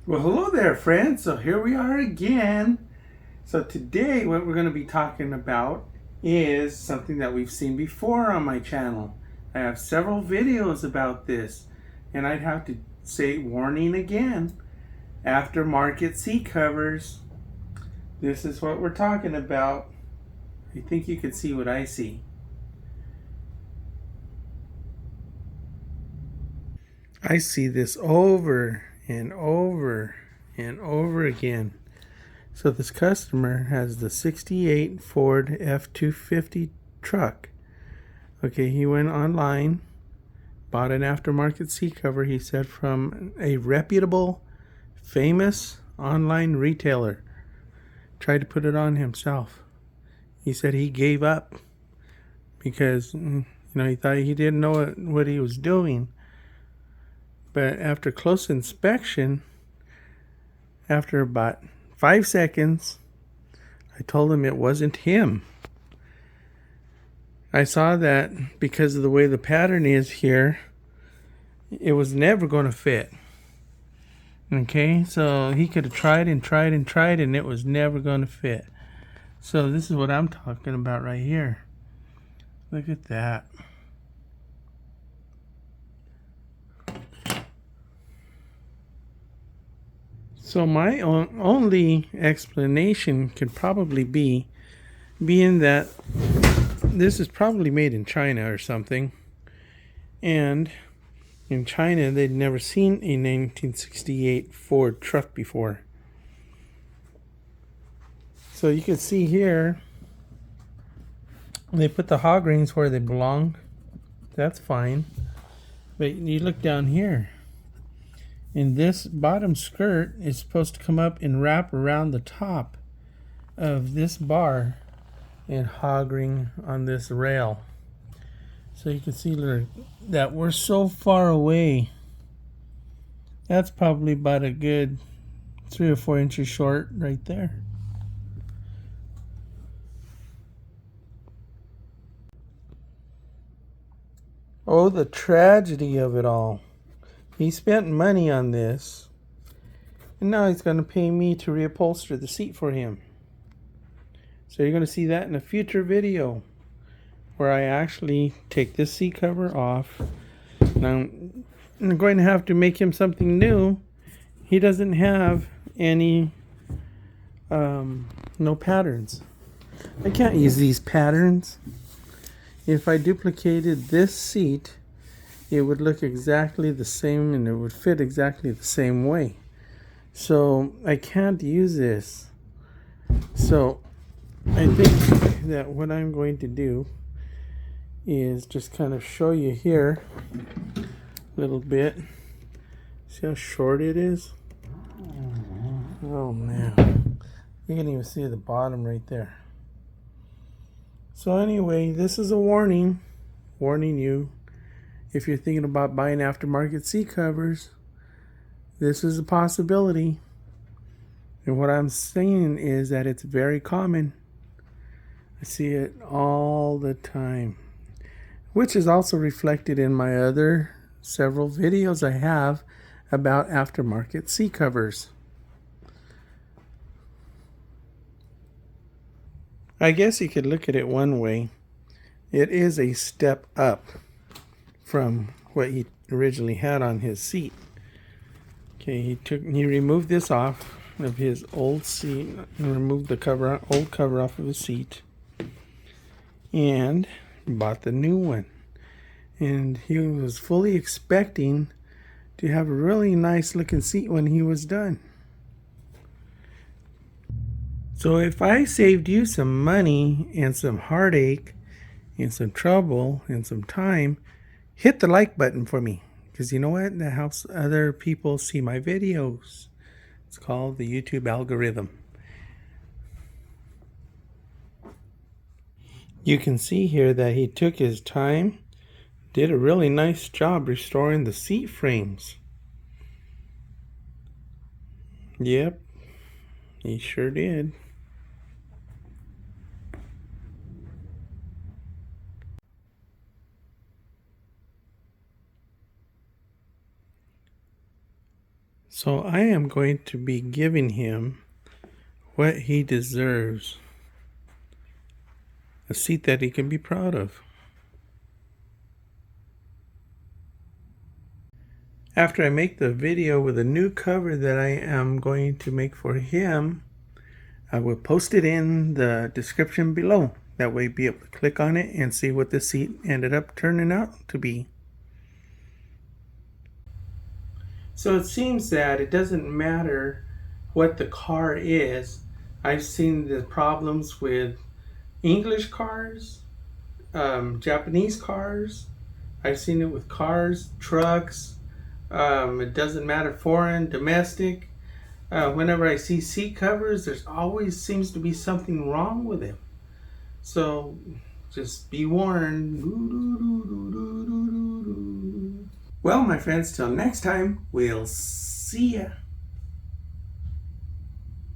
Well, hello there, friends. So here we are again. So today what we're going to be talking about is something that we've seen before on my channel. I have several videos about this, and I'd have to say warning again. Aftermarket seat covers. This is what we're talking about. I think you can see what I see. I see this over and over and over again. So this customer has the 68 Ford F250 truck. Okay, he went online, bought an aftermarket seat cover, he said, from a reputable, famous online retailer. Tried to put it on himself. He said he gave up because he thought he didn't know what he was doing. But after close inspection, after about 5 seconds, I told him it wasn't him. I saw that because of the way the pattern is here, it was never going to fit. Okay, so he could have tried and tried and tried, and it was never going to fit. So this is what I'm talking about right here. Look at that. So my only explanation could probably be being that this is probably made in China or something, and in China they'd never seen a 1968 Ford truck before. So you can see here they put the hog rings where they belong. That's fine. But you look down here, and this bottom skirt is supposed to come up and wrap around the top of this bar and hog ring on this rail. So you can see that we're so far away. That's probably about a good 3 or 4 inches short right there. Oh, the tragedy of it all. He spent money on this, and now he's going to pay me to reupholster the seat for him. So you're going to see that in a future video where I actually take this seat cover off. Now I'm going to have to make him something new. He doesn't have any no patterns. I can't use these patterns. If I duplicated this seat, it would look exactly the same and it would fit exactly the same way. So I can't use this. So I think that what I'm going to do is just kind of show you here a little bit. See how short it is? Oh man, you can even see the bottom right there. So anyway, this is a warning you, if you're thinking about buying aftermarket seat covers, this is a possibility. And what I'm saying is that it's very common. I see it all the time, which is also reflected in my other several videos I have about aftermarket seat covers. I guess you could look at it one way. It is a step up from what he originally had on his seat. Okay, he removed this off of his old seat and removed the old cover off of his seat and bought the new one. And he was fully expecting to have a really nice looking seat when he was done. So if I saved you some money and some heartache and some trouble and some time, hit the like button for me, because you know what? That helps other people see my videos. It's called the YouTube algorithm. You can see here that he took his time, did a really nice job restoring the seat frames. Yep, he sure did. So I am going to be giving him what he deserves. A seat that he can be proud of. After I make the video with a new cover that I am going to make for him, I will post it in the description below. That way you'll be able to click on it and see what the seat ended up turning out to be. So it seems that it doesn't matter what the car is. I've seen the problems with English cars, Japanese cars. I've seen it with cars, trucks. It doesn't matter, foreign, domestic. Whenever I see seat covers, there's always seems to be something wrong with them. So just be warned. Well, my friends, till next time, we'll see ya.